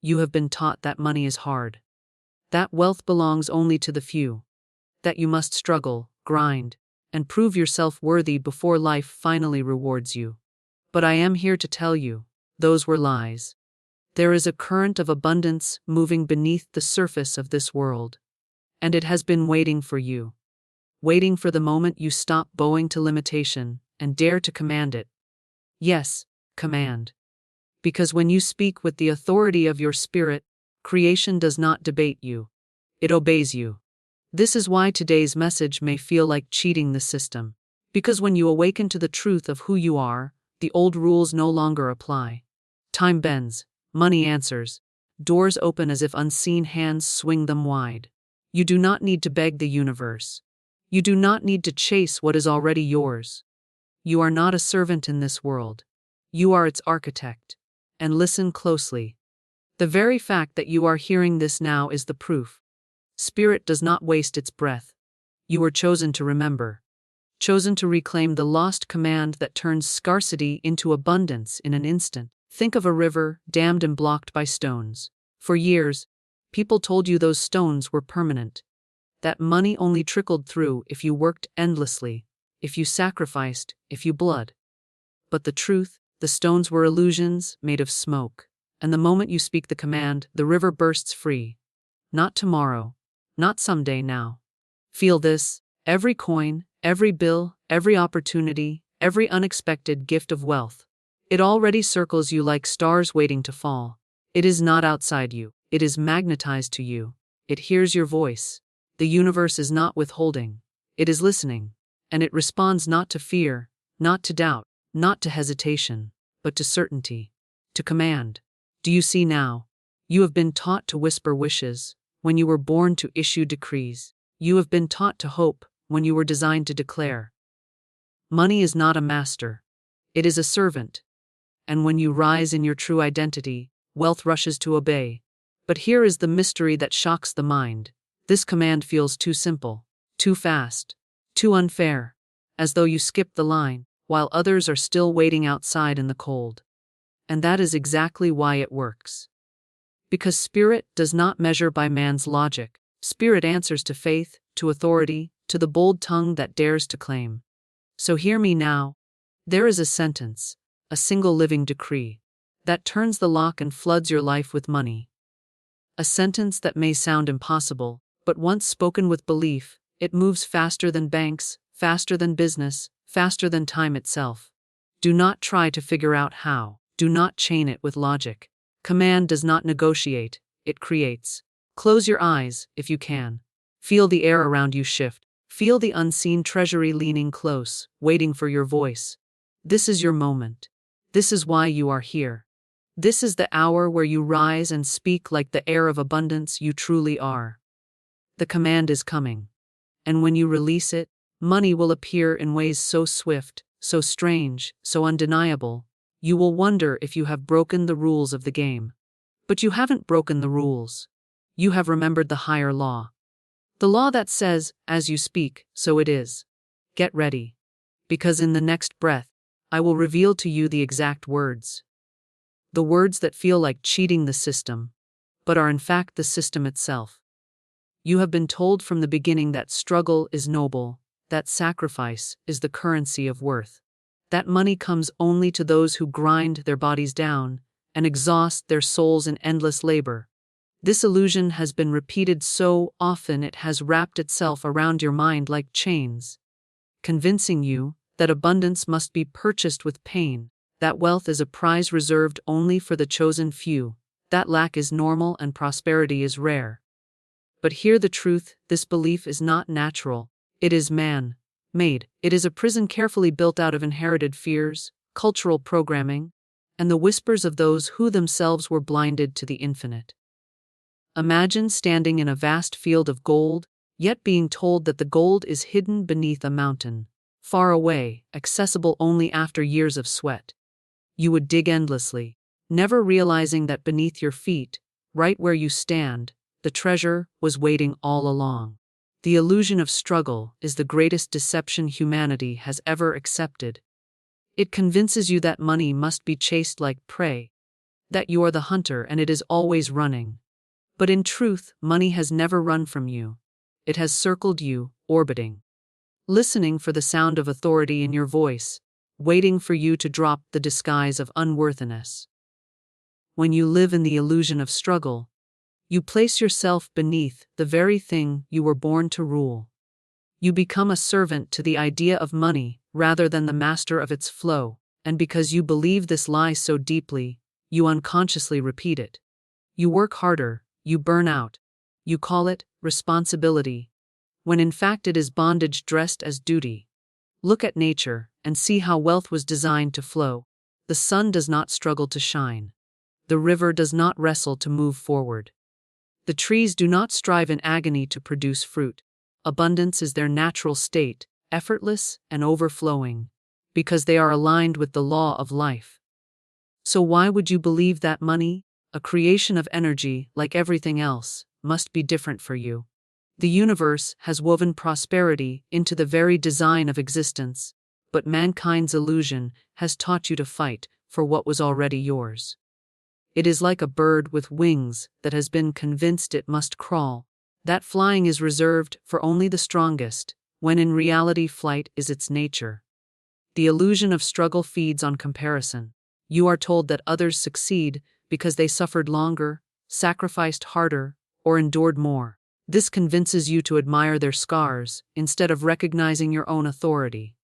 you have been taught that money is hard, that wealth belongs only to the few, that you must struggle, grind, and prove yourself worthy before life finally rewards you. But I am here to tell you, those were lies. There is a current of abundance moving beneath the surface of this world, and it has been waiting for you, waiting for the moment you stop bowing to limitation and dare to command it. Yes, command. Because when you speak with the authority of your spirit, creation does not debate you. It obeys you. This is why today's message may feel like cheating the system. Because when you awaken to the truth of who you are, the old rules no longer apply. Time bends, money answers, doors open as if unseen hands swing them wide. You do not need to beg the universe. You do not need to chase what is already yours. You are not a servant in this world. You are its architect. And listen closely. The very fact that you are hearing this now is the proof. Spirit does not waste its breath. You were chosen to remember. Chosen to reclaim the lost command that turns scarcity into abundance in an instant. Think of a river dammed and blocked by stones. For years, people told you those stones were permanent. That money only trickled through if you worked endlessly, if you sacrificed, if you bled. But the truth, the stones were illusions made of smoke. And the moment you speak the command, the river bursts free. Not tomorrow, not someday, now. Feel this: every coin, every bill, every opportunity, every unexpected gift of wealth. It already circles you like stars waiting to fall. It is not outside you. It is magnetized to you. It hears your voice. The universe is not withholding. It is listening. And it responds not to fear, not to doubt, not to hesitation, but to certainty, to command. Do you see now? You have been taught to whisper wishes when you were born to issue decrees. You have been taught to hope when you were designed to declare. Money is not a master. It is a servant. And when you rise in your true identity, wealth rushes to obey. But here is the mystery that shocks the mind. This command feels too simple, too fast, too unfair, as though you skipped the line, while others are still waiting outside in the cold. And that is exactly why it works. Because spirit does not measure by man's logic. Spirit answers to faith, to authority, to the bold tongue that dares to claim. So hear me now. There is a sentence, a single living decree, that turns the lock and floods your life with money. A sentence that may sound impossible, but once spoken with belief, it moves faster than banks, faster than business, faster than time itself. Do not try to figure out how. Do not chain it with logic. Command does not negotiate, it creates. Close your eyes, if you can. Feel the air around you shift. Feel the unseen treasury leaning close, waiting for your voice. This is your moment. This is why you are here. This is the hour where you rise and speak like the heir of abundance you truly are. The command is coming. And when you release it, money will appear in ways so swift, so strange, so undeniable. You will wonder if you have broken the rules of the game. But you haven't broken the rules. You have remembered the higher law. The law that says, as you speak, so it is. Get ready. Because in the next breath, I will reveal to you the exact words. The words that feel like cheating the system, but are in fact the system itself. You have been told from the beginning that struggle is noble, that sacrifice is the currency of worth. That money comes only to those who grind their bodies down and exhaust their souls in endless labor. This illusion has been repeated so often it has wrapped itself around your mind like chains, convincing you that abundance must be purchased with pain, that wealth is a prize reserved only for the chosen few, that lack is normal and prosperity is rare. But hear the truth, this belief is not natural, it is man-made. It is a prison carefully built out of inherited fears, cultural programming, and the whispers of those who themselves were blinded to the infinite. Imagine standing in a vast field of gold, yet being told that the gold is hidden beneath a mountain, far away, accessible only after years of sweat. You would dig endlessly, never realizing that beneath your feet, right where you stand, the treasure was waiting all along. The illusion of struggle is the greatest deception humanity has ever accepted. It convinces you that money must be chased like prey, that you are the hunter and it is always running. But in truth, money has never run from you. It has circled you, orbiting, listening for the sound of authority in your voice, waiting for you to drop the disguise of unworthiness. When you live in the illusion of struggle, you place yourself beneath the very thing you were born to rule. You become a servant to the idea of money rather than the master of its flow, and because you believe this lie so deeply, you unconsciously repeat it. You work harder, you burn out. You call it responsibility, when in fact it is bondage dressed as duty. Look at nature and see how wealth was designed to flow. The sun does not struggle to shine. The river does not wrestle to move forward. The trees do not strive in agony to produce fruit. Abundance is their natural state, effortless and overflowing, because they are aligned with the law of life. So why would you believe that money, a creation of energy like everything else, must be different for you? The universe has woven prosperity into the very design of existence, but mankind's illusion has taught you to fight for what was already yours. It is like a bird with wings that has been convinced it must crawl, that flying is reserved for only the strongest, when in reality flight is its nature. The illusion of struggle feeds on comparison. You are told that others succeed because they suffered longer, sacrificed harder, or endured more. This convinces you to admire their scars instead of recognizing your own authority.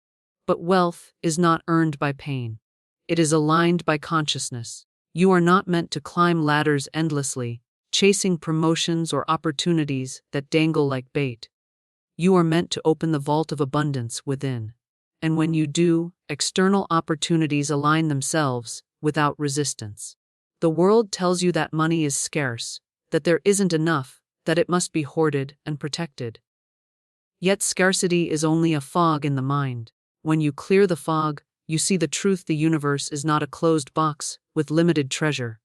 But wealth is not earned by pain. It is aligned by consciousness. You are not meant to climb ladders endlessly, chasing promotions or opportunities that dangle like bait. You are meant to open the vault of abundance within. And when you do, external opportunities align themselves without resistance. The world tells you that money is scarce, that there isn't enough, that it must be hoarded and protected. Yet scarcity is only a fog in the mind. When you clear the fog, you see the truth: the universe is not a closed box with limited treasure.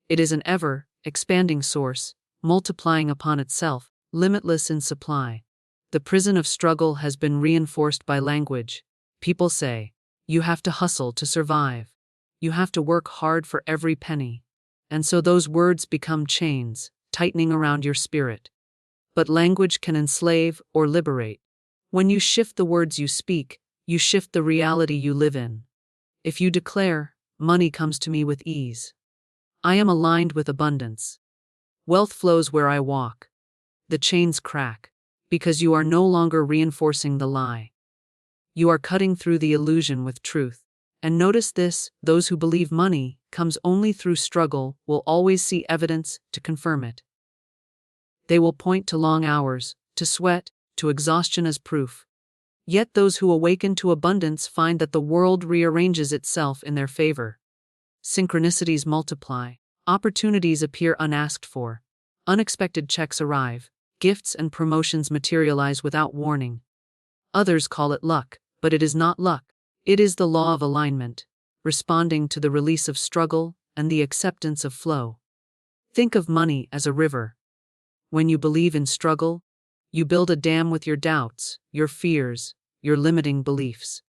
It is an ever-expanding source, multiplying upon itself, limitless in supply. The prison of struggle has been reinforced by language. People say, you have to hustle to survive. You have to work hard for every penny. And so those words become chains, tightening around your spirit. But language can enslave or liberate. When you shift the words you speak, you shift the reality you live in. If you declare, money comes to me with ease. I am aligned with abundance. Wealth flows where I walk. The chains crack, because you are no longer reinforcing the lie. You are cutting through the illusion with truth. And notice this: those who believe money comes only through struggle will always see evidence to confirm it. They will point to long hours, to sweat, to exhaustion as proof. Yet those who awaken to abundance find that the world rearranges itself in their favor. Synchronicities multiply, opportunities appear unasked for, unexpected checks arrive, gifts and promotions materialize without warning. Others call it luck, but it is not luck. It is the law of alignment, responding to the release of struggle and the acceptance of flow. Think of money as a river. When you believe in struggle, you build a dam with your doubts, your fears, your limiting beliefs.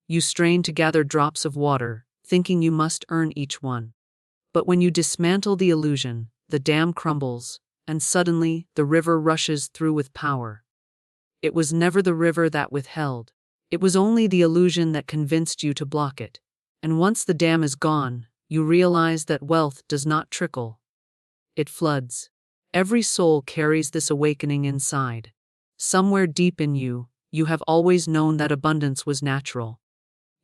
You strain to gather drops of water, thinking you must earn each one. But when you dismantle the illusion, the dam crumbles, and suddenly the river rushes through with power. It was never the river that withheld. It was only the illusion that convinced you to block it. And once the dam is gone, you realize that wealth does not trickle. It floods. Every soul carries this awakening inside. Somewhere deep in you, you have always known that abundance was natural.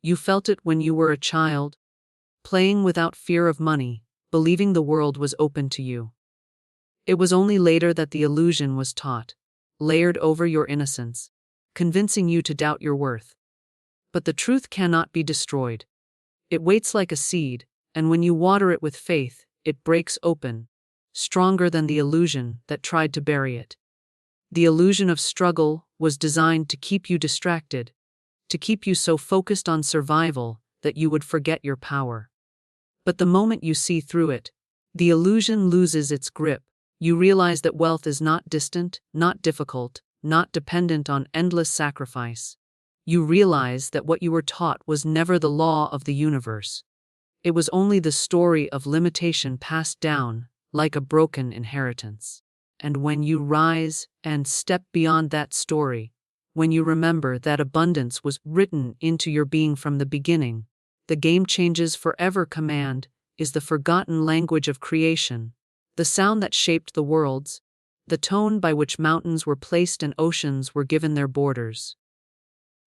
You felt it when you were a child, playing without fear of money, believing the world was open to you. It was only later that the illusion was taught, layered over your innocence, convincing you to doubt your worth. But the truth cannot be destroyed. It waits like a seed, and when you water it with faith, it breaks open, stronger than the illusion that tried to bury it. The illusion of struggle was designed to keep you distracted, to keep you so focused on survival that you would forget your power. But the moment you see through it, the illusion loses its grip. You realize that wealth is not distant, not difficult, not dependent on endless sacrifice. You realize that what you were taught was never the law of the universe. It was only the story of limitation passed down, like a broken inheritance. And when you rise and step beyond that story, when you remember that abundance was written into your being from the beginning, the game changes forever. Command is the forgotten language of creation, the sound that shaped the worlds, the tone by which mountains were placed and oceans were given their borders.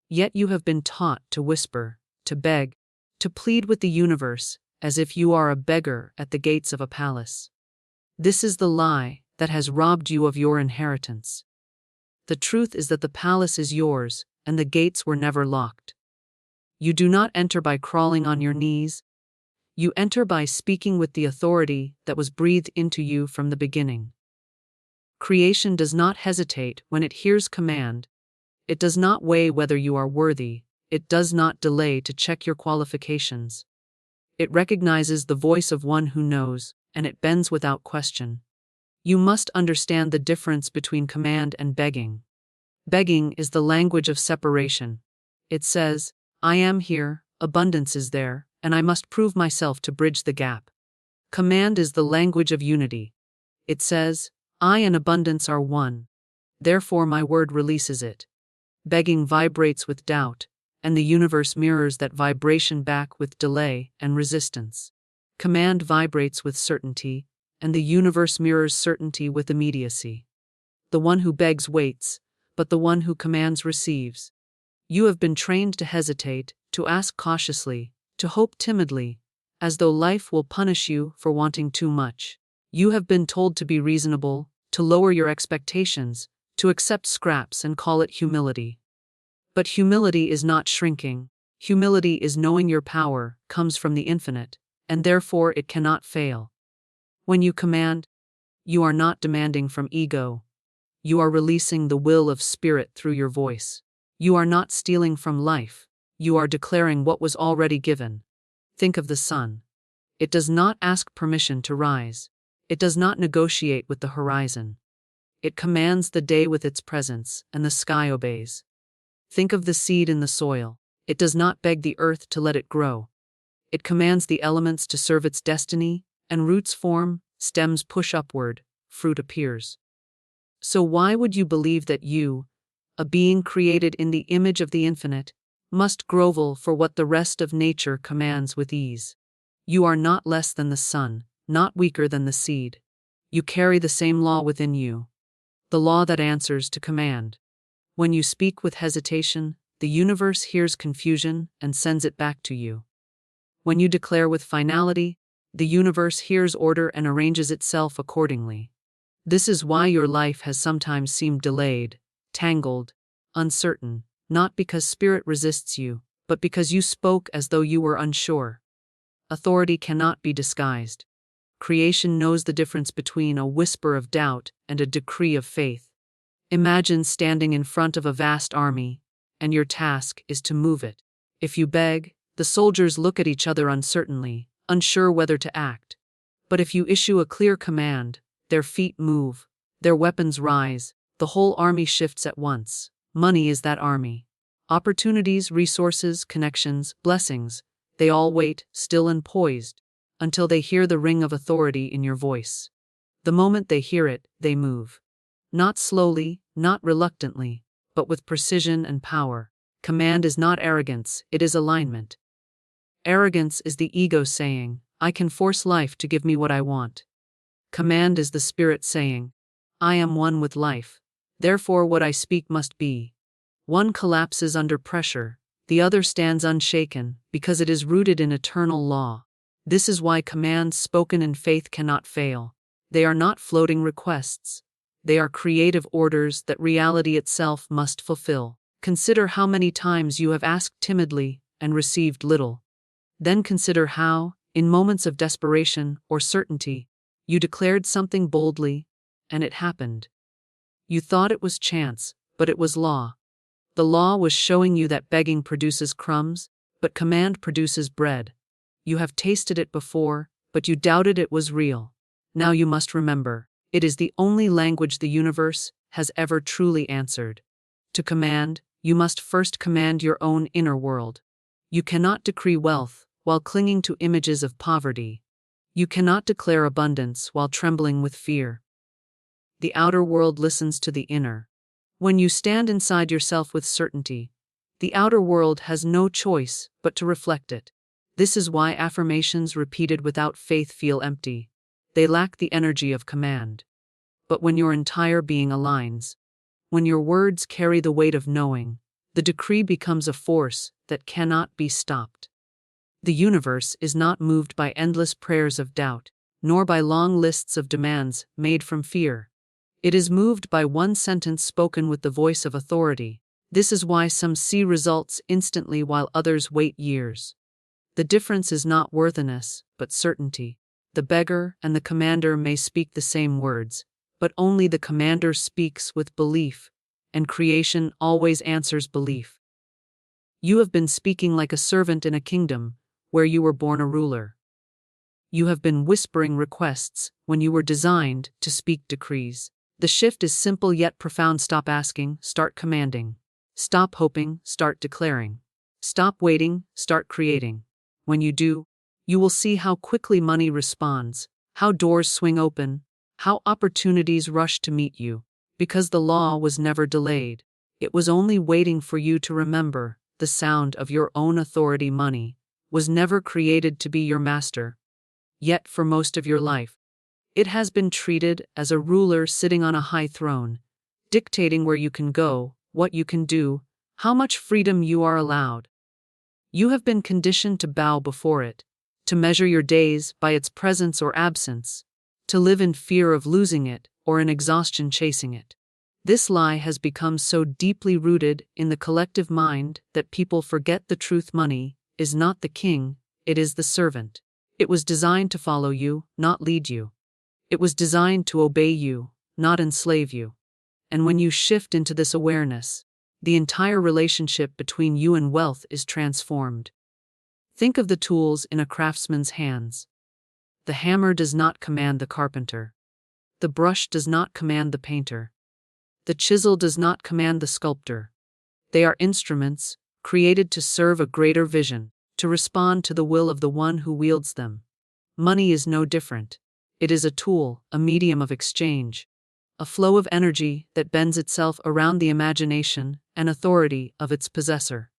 Yet you have been taught to whisper, to beg, to plead with the universe, as if you are a beggar at the gates of a palace. This is the lie that has robbed you of your inheritance. The truth is that the palace is yours, and the gates were never locked. You do not enter by crawling on your knees. You enter by speaking with the authority that was breathed into you from the beginning. Creation does not hesitate when it hears command. It does not weigh whether you are worthy. It does not delay to check your qualifications. It recognizes the voice of one who knows, and it bends without question. You must understand the difference between command and begging. Begging is the language of separation. It says, I am here, abundance is there, and I must prove myself to bridge the gap. Command is the language of unity. It says, I and abundance are one. Therefore my word releases it. Begging vibrates with doubt, and the universe mirrors that vibration back with delay and resistance. Command vibrates with certainty, and the universe mirrors certainty with immediacy. The one who begs waits, but the one who commands receives. You have been trained to hesitate, to ask cautiously, to hope timidly, as though life will punish you for wanting too much. You have been told to be reasonable, to lower your expectations, to accept scraps and call it humility. But humility is not shrinking. Humility is knowing your power comes from the infinite, and therefore it cannot fail. When you command, you are not demanding from ego. You are releasing the will of spirit through your voice. You are not stealing from life. You are declaring what was already given. Think of the sun. It does not ask permission to rise. It does not negotiate with the horizon. It commands the day with its presence, and the sky obeys. Think of the seed in the soil. It does not beg the earth to let it grow. It commands the elements to serve its destiny, and roots form, stems push upward, fruit appears. So why would you believe that you, a being created in the image of the infinite, must grovel for what the rest of nature commands with ease? You are not less than the sun, not weaker than the seed. You carry the same law within you, the law that answers to command. When you speak with hesitation, the universe hears confusion and sends it back to you. When you declare with finality, the universe hears order and arranges itself accordingly. This is why your life has sometimes seemed delayed, tangled, uncertain, not because spirit resists you, but because you spoke as though you were unsure. Authority cannot be disguised. Creation knows the difference between a whisper of doubt and a decree of faith. Imagine standing in front of a vast army, and your task is to move it. If you beg, the soldiers look at each other uncertainly, unsure whether to act. But if you issue a clear command, their feet move, their weapons rise, the whole army shifts at once. Money is that army. Opportunities, resources, connections, blessings, they all wait, still and poised, until they hear the ring of authority in your voice. The moment they hear it, they move. Not slowly, not reluctantly, but with precision and power. Command is not arrogance, it is alignment. Arrogance is the ego saying, I can force life to give me what I want. Command is the spirit saying, I am one with life, therefore what I speak must be. One collapses under pressure, the other stands unshaken, because it is rooted in eternal law. This is why commands spoken in faith cannot fail. They are not floating requests. They are creative orders that reality itself must fulfill. Consider how many times you have asked timidly and received little. Then consider how, in moments of desperation or certainty, you declared something boldly, and it happened. You thought it was chance, but it was law. The law was showing you that begging produces crumbs, but command produces bread. You have tasted it before, but you doubted it was real. Now you must remember, it is the only language the universe has ever truly answered. To command, you must first command your own inner world. You cannot decree wealth while clinging to images of poverty. You cannot declare abundance while trembling with fear. The outer world listens to the inner. When you stand inside yourself with certainty, the outer world has no choice but to reflect it. This is why affirmations repeated without faith feel empty. They lack the energy of command. But when your entire being aligns, when your words carry the weight of knowing, the decree becomes a force that cannot be stopped. The universe is not moved by endless prayers of doubt, nor by long lists of demands made from fear. It is moved by one sentence spoken with the voice of authority. This is why some see results instantly while others wait years. The difference is not worthiness, but certainty. The beggar and the commander may speak the same words, but only the commander speaks with belief, and creation always answers belief. You have been speaking like a servant in a kingdom where you were born a ruler. You have been whispering requests when you were designed to speak decrees. The shift is simple yet profound. Stop asking, start commanding. Stop hoping, start declaring. Stop waiting, start creating. When you do, you will see how quickly money responds, how doors swing open, how opportunities rush to meet you, because the law was never delayed. It was only waiting for you to remember the sound of your own authority. Money was never created to be your master. Yet for most of your life, it has been treated as a ruler sitting on a high throne, dictating where you can go, what you can do, how much freedom you are allowed. You have been conditioned to bow before it, to measure your days by its presence or absence, to live in fear of losing it or in exhaustion chasing it. This lie has become so deeply rooted in the collective mind that people forget the truth. Money is not the king, it is the servant. It was designed to follow you, not lead you. It was designed to obey you, not enslave you. And when you shift into this awareness, the entire relationship between you and wealth is transformed. Think of the tools in a craftsman's hands. The hammer does not command the carpenter. The brush does not command the painter. The chisel does not command the sculptor. They are instruments, created to serve a greater vision, to respond to the will of the one who wields them. Money is no different. It is a tool, a medium of exchange, a flow of energy that bends itself around the imagination and authority of its possessor.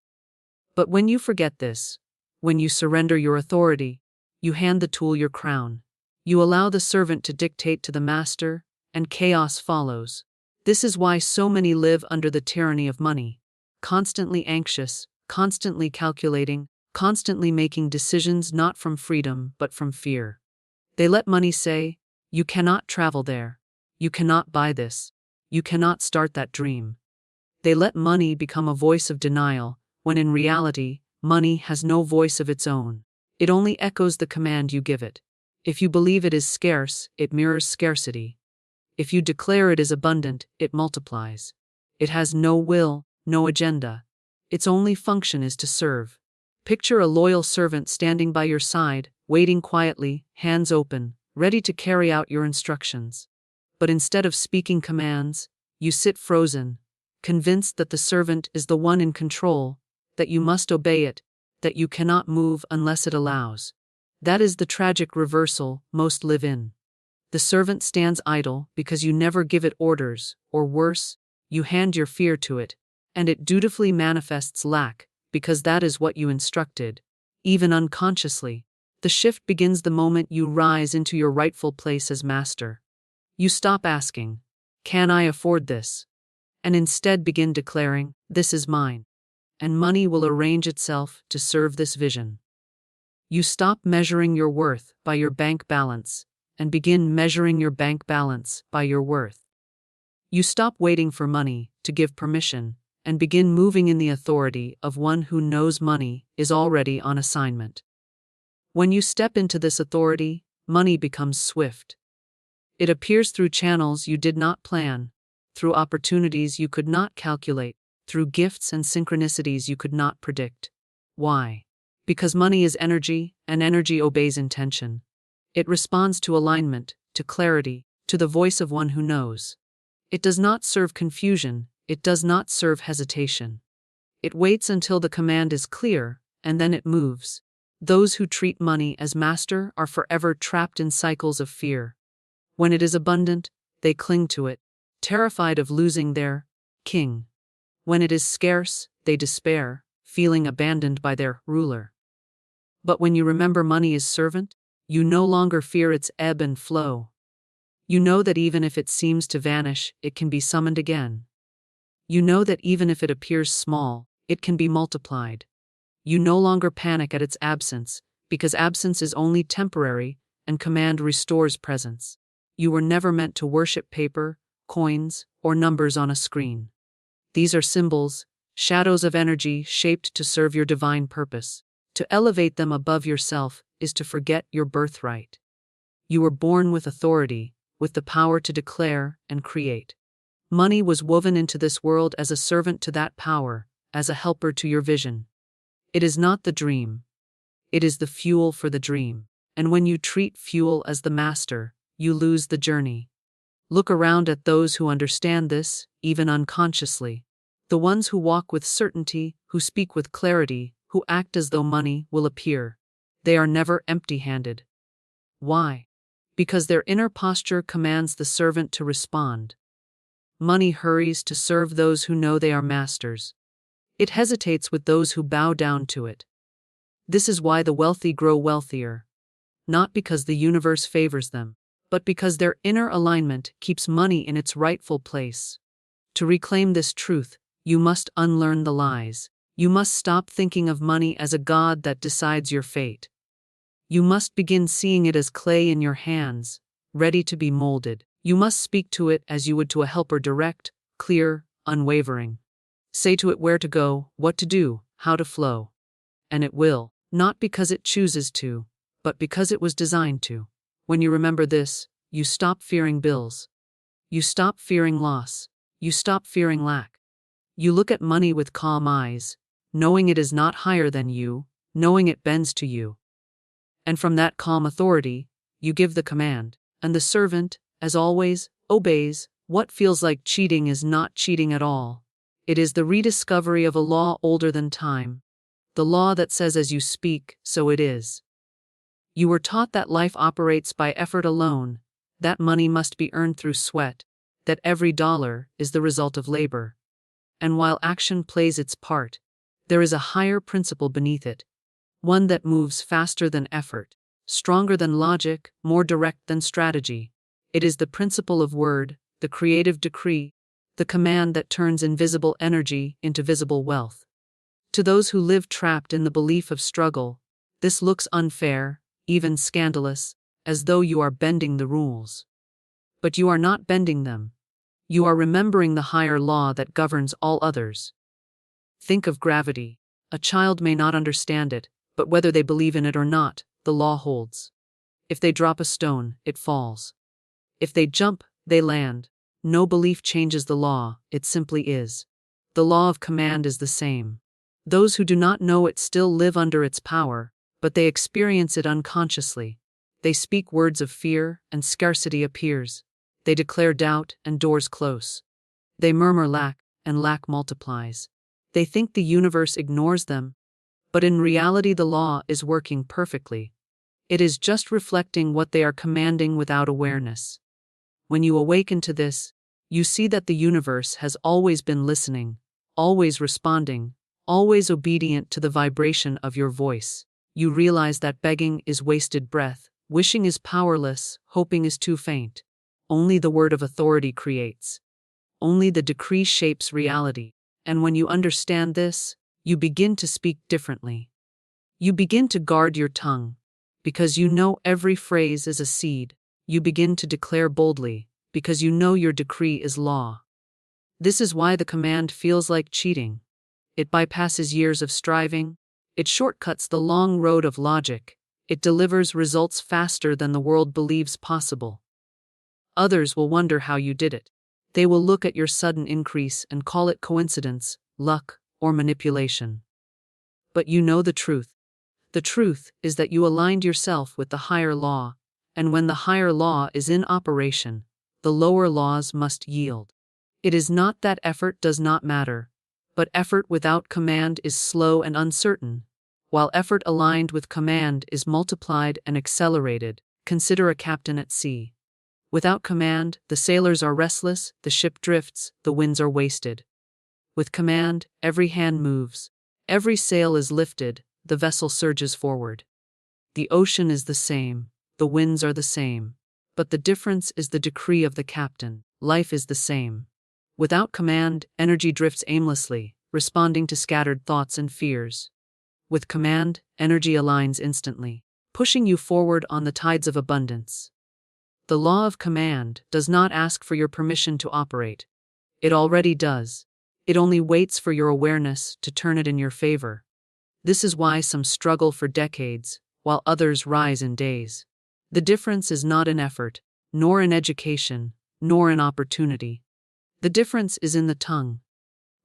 But when you forget this, when you surrender your authority, you hand the tool your crown. You allow the servant to dictate to the master, and chaos follows. This is why so many live under the tyranny of money, constantly anxious, constantly calculating, constantly making decisions not from freedom but from fear. They let money say, "You cannot travel there. You cannot buy this. You cannot start that dream." They let money become a voice of denial, when in reality, money has no voice of its own. It only echoes the command you give it. If you believe it is scarce, it mirrors scarcity. If you declare it is abundant, it multiplies. It has no will, no agenda. Its only function is to serve. Picture a loyal servant standing by your side, waiting quietly, hands open, ready to carry out your instructions. But instead of speaking commands, you sit frozen, convinced that the servant is the one in control, that you must obey it, that you cannot move unless it allows. That is the tragic reversal most live in. The servant stands idle because you never give it orders, or worse, you hand your fear to it, and it dutifully manifests lack, because that is what you instructed, even unconsciously. The shift begins the moment you rise into your rightful place as master. You stop asking, "Can I afford this?" and instead begin declaring, "This is mine." And money will arrange itself to serve this vision. You stop measuring your worth by your bank balance and begin measuring your bank balance by your worth. You stop waiting for money to give permission and begin moving in the authority of one who knows money is already on assignment. When you step into this authority, money becomes swift. It appears through channels you did not plan, through opportunities you could not calculate, through gifts and synchronicities you could not predict. Why? Because money is energy, and energy obeys intention. It responds to alignment, to clarity, to the voice of one who knows. It does not serve confusion, it does not serve hesitation. It waits until the command is clear, and then it moves. Those who treat money as master are forever trapped in cycles of fear. When it is abundant, they cling to it, terrified of losing their king. When it is scarce, they despair, feeling abandoned by their ruler. But when you remember money is servant, you no longer fear its ebb and flow. You know that even if it seems to vanish, it can be summoned again. You know that even if it appears small, it can be multiplied. You no longer panic at its absence, because absence is only temporary and command restores presence. You were never meant to worship paper, coins, or numbers on a screen. These are symbols, shadows of energy shaped to serve your divine purpose. To elevate them above yourself is to forget your birthright. You were born with authority, with the power to declare and create. Money was woven into this world as a servant to that power, as a helper to your vision. It is not the dream. It is the fuel for the dream. And when you treat fuel as the master, you lose the journey. Look around at those who understand this, even unconsciously. The ones who walk with certainty, who speak with clarity, who act as though money will appear. They are never empty-handed. Why? Because their inner posture commands the servant to respond. Money hurries to serve those who know they are masters. It hesitates with those who bow down to it. This is why the wealthy grow wealthier. Not because the universe favors them, but because their inner alignment keeps money in its rightful place. To reclaim this truth, you must unlearn the lies. You must stop thinking of money as a god that decides your fate. You must begin seeing it as clay in your hands, ready to be molded. You must speak to it as you would to a helper, direct, clear, unwavering. Say to it where to go, what to do, how to flow. And it will, not because it chooses to, but because it was designed to. When you remember this, you stop fearing bills. You stop fearing loss. You stop fearing lack. You look at money with calm eyes, knowing it is not higher than you, knowing it bends to you. And from that calm authority, you give the command, and the servant, as always, obeys. What feels like cheating is not cheating at all. It is the rediscovery of a law older than time. The law that says as you speak, so it is. You were taught that life operates by effort alone, that money must be earned through sweat, that every dollar is the result of labor. And while action plays its part, there is a higher principle beneath it, one that moves faster than effort, stronger than logic, more direct than strategy. It is the principle of word, the creative decree, the command that turns invisible energy into visible wealth. To those who live trapped in the belief of struggle, this looks unfair, even scandalous, as though you are bending the rules. But you are not bending them. You are remembering the higher law that governs all others. Think of gravity. A child may not understand it, but whether they believe in it or not, the law holds. If they drop a stone, it falls. If they jump, they land. No belief changes the law, it simply is. The law of command is the same. Those who do not know it still live under its power, but they experience it unconsciously. They speak words of fear, and scarcity appears. They declare doubt, and doors close. They murmur lack, and lack multiplies. They think the universe ignores them, but in reality the law is working perfectly. It is just reflecting what they are commanding without awareness. When you awaken to this, you see that the universe has always been listening, always responding, always obedient to the vibration of your voice. You realize that begging is wasted breath, wishing is powerless, hoping is too faint. Only the word of authority creates. Only the decree shapes reality. And when you understand this, you begin to speak differently. You begin to guard your tongue. Because you know every phrase is a seed. You begin to declare boldly, because you know your decree is law. This is why the command feels like cheating. It bypasses years of striving. It shortcuts the long road of logic. It delivers results faster than the world believes possible. Others will wonder how you did it. They will look at your sudden increase and call it coincidence, luck, or manipulation. But you know the truth. The truth is that you aligned yourself with the higher law, and when the higher law is in operation, the lower laws must yield. It is not that effort does not matter, but effort without command is slow and uncertain. while effort aligned with command is multiplied and accelerated. Consider a captain at sea. Without command, the sailors are restless, the ship drifts, the winds are wasted. With command, every hand moves, every sail is lifted, the vessel surges forward. The ocean is the same, the winds are the same, but the difference is the decree of the captain. Life is the same. Without command, energy drifts aimlessly, responding to scattered thoughts and fears. With command, energy aligns instantly, pushing you forward on the tides of abundance. The law of command does not ask for your permission to operate. It already does. It only waits for your awareness to turn it in your favor. This is why some struggle for decades, while others rise in days. The difference is not in effort, nor in education, nor in opportunity. The difference is in the tongue.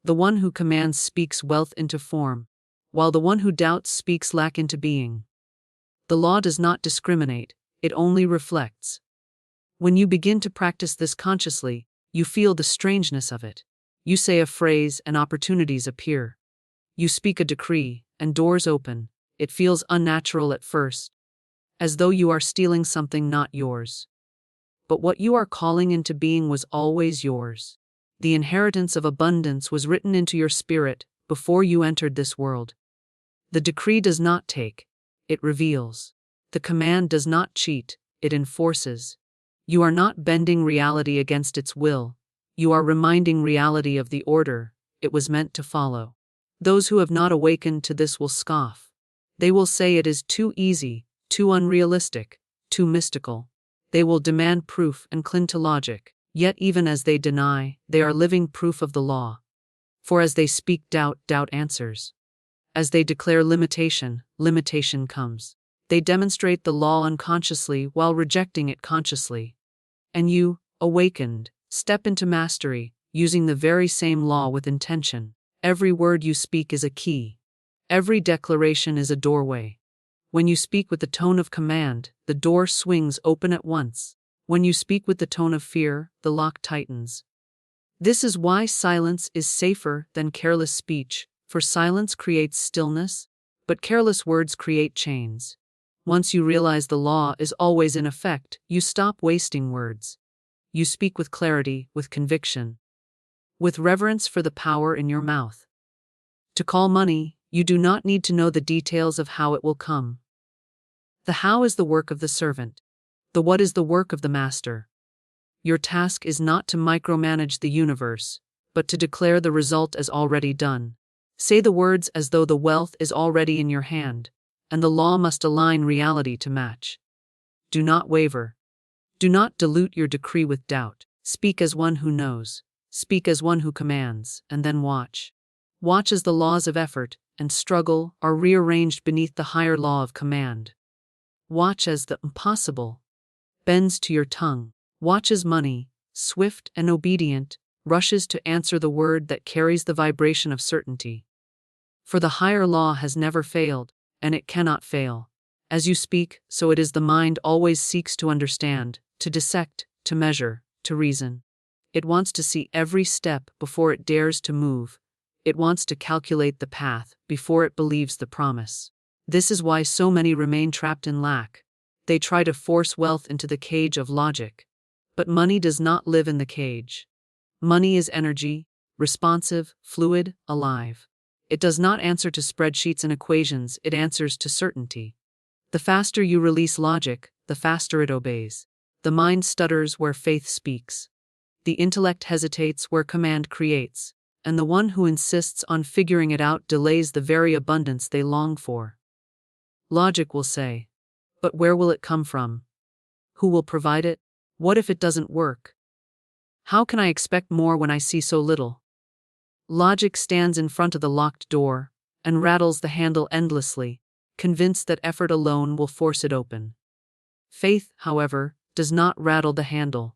The one who commands speaks wealth into form, while the one who doubts speaks lack into being. The law does not discriminate, it only reflects. When you begin to practice this consciously, you feel the strangeness of it. You say a phrase and opportunities appear. You speak a decree and doors open. It feels unnatural at first, as though you are stealing something not yours. But what you are calling into being was always yours. The inheritance of abundance was written into your spirit before you entered this world. The decree does not take, it reveals. The command does not cheat, it enforces. You are not bending reality against its will. You are reminding reality of the order it was meant to follow. Those who have not awakened to this will scoff. They will say it is too easy, too unrealistic, too mystical. They will demand proof and cling to logic. Yet even as they deny, they are living proof of the law. For as they speak doubt, doubt answers. As they declare limitation, limitation comes. They demonstrate the law unconsciously while rejecting it consciously. And you, awakened, step into mastery, using the very same law with intention. Every word you speak is a key. Every declaration is a doorway. When you speak with the tone of command, the door swings open at once. When you speak with the tone of fear, the lock tightens. This is why silence is safer than careless speech, for silence creates stillness, but careless words create chains. Once you realize the law is always in effect, you stop wasting words. You speak with clarity, with conviction, with reverence for the power in your mouth. To call money, you do not need to know the details of how it will come. The how is the work of the servant. The what is the work of the master. Your task is not to micromanage the universe, but to declare the result as already done. Say the words as though the wealth is already in your hand, and the law must align reality to match. Do not waver. Do not dilute your decree with doubt. Speak as one who knows. Speak as one who commands, and then watch. Watch as the laws of effort and struggle are rearranged beneath the higher law of command. Watch as the impossible bends to your tongue. Watch as money, swift and obedient, rushes to answer the word that carries the vibration of certainty. For the higher law has never failed, and it cannot fail. As you speak, so it is the mind always seeks to understand, to dissect, to measure, to reason. It wants to see every step before it dares to move. It wants to calculate the path before it believes the promise. This is why so many remain trapped in lack. They try to force wealth into the cage of logic. But money does not live in the cage. Money is energy, responsive, fluid, alive. It does not answer to spreadsheets and equations, it answers to certainty. The faster you release logic, the faster it obeys. The mind stutters where faith speaks. The intellect hesitates where command creates, and the one who insists on figuring it out delays the very abundance they long for. Logic will say, but where will it come from? Who will provide it? What if it doesn't work? How can I expect more when I see so little? Logic stands in front of the locked door and rattles the handle endlessly, convinced that effort alone will force it open. Faith, however, does not rattle the handle.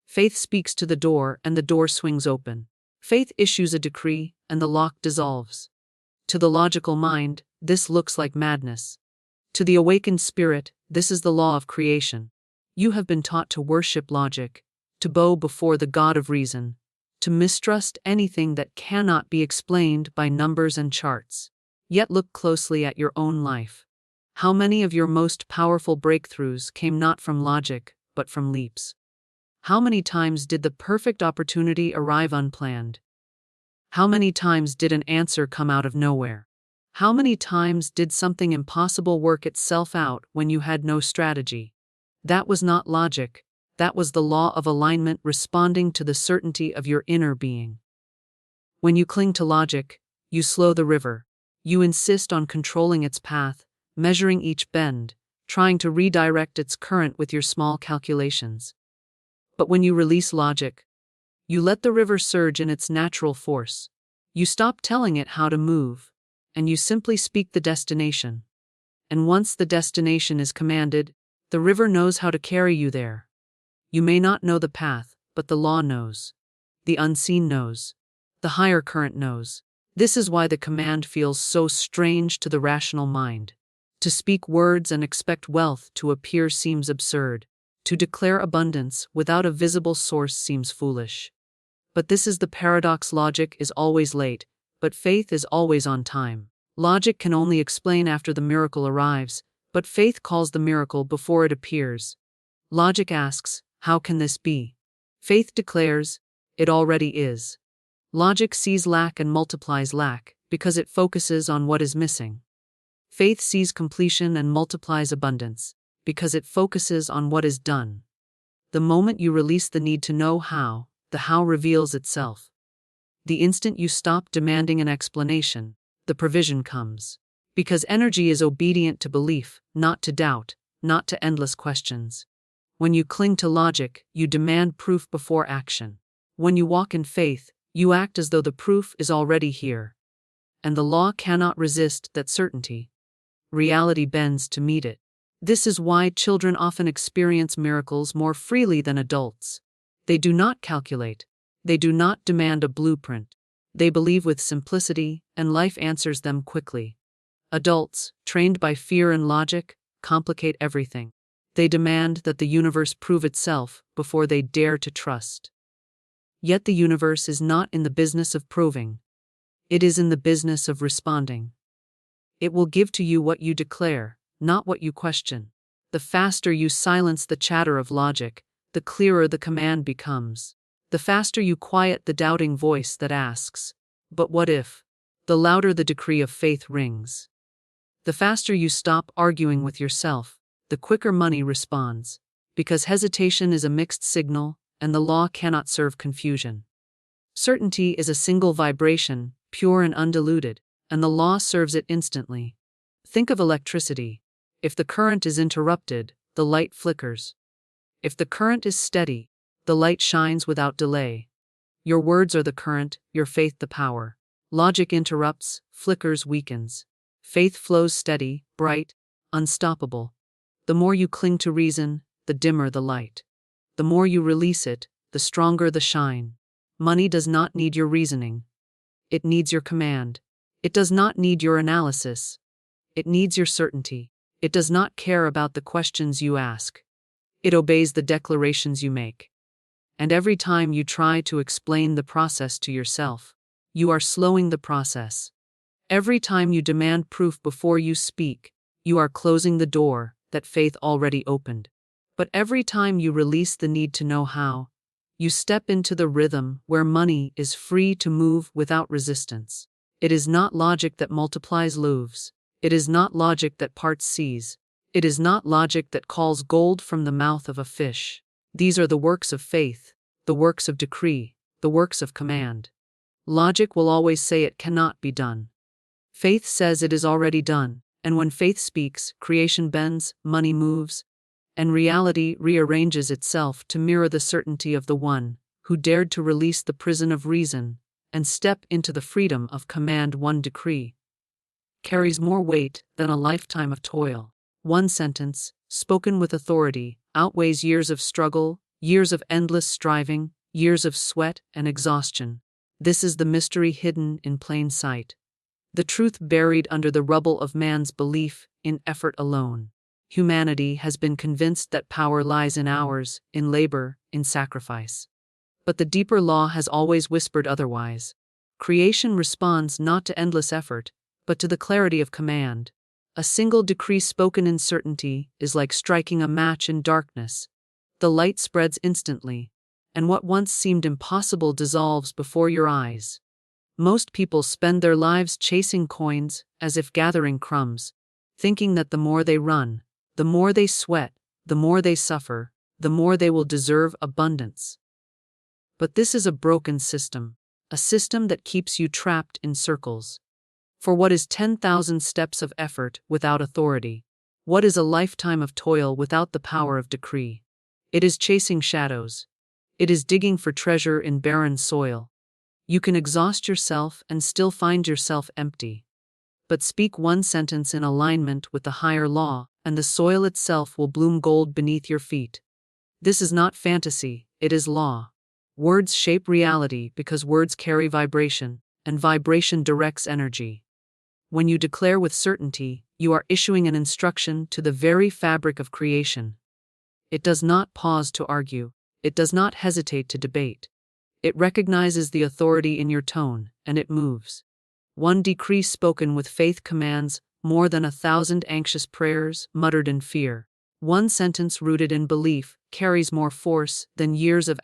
Faith speaks to the door and the door swings open. Faith issues a decree and the lock dissolves. To the logical mind, this looks like madness. To the awakened spirit, this is the law of creation. You have been taught to worship logic, to bow before the God of reason, to mistrust anything that cannot be explained by numbers and charts. Yet look closely at your own life. How many of your most powerful breakthroughs came not from logic, but from leaps? How many times did the perfect opportunity arrive unplanned? How many times did an answer come out of nowhere? How many times did something impossible work itself out when you had no strategy? That was not logic, that was the law of alignment responding to the certainty of your inner being. When you cling to logic, you slow the river. You insist on controlling its path, measuring each bend, trying to redirect its current with your small calculations. But when you release logic, you let the river surge in its natural force. You stop telling it how to move, and you simply speak the destination. And once the destination is commanded, the river knows how to carry you there. You may not know the path, but the law knows. The unseen knows. The higher current knows. This is why the command feels so strange to the rational mind. To speak words and expect wealth to appear seems absurd. To declare abundance without a visible source seems foolish. But this is the paradox: logic is always late, but faith is always on time. Logic can only explain after the miracle arrives, but faith calls the miracle before it appears. Logic asks, how can this be? Faith declares, it already is. Logic sees lack and multiplies lack, because it focuses on what is missing. Faith sees completion and multiplies abundance, because it focuses on what is done. The moment you release the need to know how, the how reveals itself. The instant you stop demanding an explanation, the provision comes. Because energy is obedient to belief, not to doubt, not to endless questions. When you cling to logic, you demand proof before action. When you walk in faith, you act as though the proof is already here. And the law cannot resist that certainty. Reality bends to meet it. This is why children often experience miracles more freely than adults. They do not calculate. They do not demand a blueprint. They believe with simplicity, and life answers them quickly. Adults, trained by fear and logic, complicate everything. They demand that the universe prove itself before they dare to trust. Yet the universe is not in the business of proving. It is in the business of responding. It will give to you what you declare, not what you question. The faster you silence the chatter of logic, the clearer the command becomes. The faster you quiet the doubting voice that asks, but what if? The louder the decree of faith rings. The faster you stop arguing with yourself, the quicker money responds. Because hesitation is a mixed signal, and the law cannot serve confusion. Certainty is a single vibration, pure and undiluted, and the law serves it instantly. Think of electricity. If the current is interrupted, the light flickers. If the current is steady, the light shines without delay. Your words are the current, your faith the power. Logic interrupts, flickers, weakens. Faith flows steady, bright, unstoppable. The more you cling to reason, the dimmer the light. The more you release it, the stronger the shine. Money does not need your reasoning. It needs your command. It does not need your analysis. It needs your certainty. It does not care about the questions you ask. It obeys the declarations you make. And every time you try to explain the process to yourself, you are slowing the process. Every time you demand proof before you speak, you are closing the door that faith already opened. But every time you release the need to know how, you step into the rhythm where money is free to move without resistance. It is not logic that multiplies loaves. It is not logic that parts seas. It is not logic that calls gold from the mouth of a fish. These are the works of faith, the works of decree, the works of command. Logic will always say it cannot be done. Faith says it is already done, and when faith speaks, creation bends, money moves, and reality rearranges itself to mirror the certainty of the one who dared to release the prison of reason and step into the freedom of command. One decree carries more weight than a lifetime of toil. One sentence, spoken with authority, outweighs years of struggle, years of endless striving, years of sweat and exhaustion. This is the mystery hidden in plain sight. The truth buried under the rubble of man's belief in effort alone. Humanity has been convinced that power lies in hours, in labor, in sacrifice. But the deeper law has always whispered otherwise. Creation responds not to endless effort, but to the clarity of command. A single decree spoken in certainty is like striking a match in darkness. The light spreads instantly, and what once seemed impossible dissolves before your eyes. Most people spend their lives chasing coins as if gathering crumbs, thinking that the more they run, the more they sweat, the more they suffer, the more they will deserve abundance. But this is a broken system, a system that keeps you trapped in circles. For what is 10,000 steps of effort without authority? What is a lifetime of toil without the power of decree? It is chasing shadows. It is digging for treasure in barren soil. You can exhaust yourself and still find yourself empty. But speak one sentence in alignment with the higher law, and the soil itself will bloom gold beneath your feet. This is not fantasy, it is law. Words shape reality because words carry vibration, and vibration directs energy. When you declare with certainty, you are issuing an instruction to the very fabric of creation. It does not pause to argue. It does not hesitate to debate. It recognizes the authority in your tone, and it moves. One decree spoken with faith commands more than 1,000 anxious prayers muttered in fear. One sentence rooted in belief carries more force than years of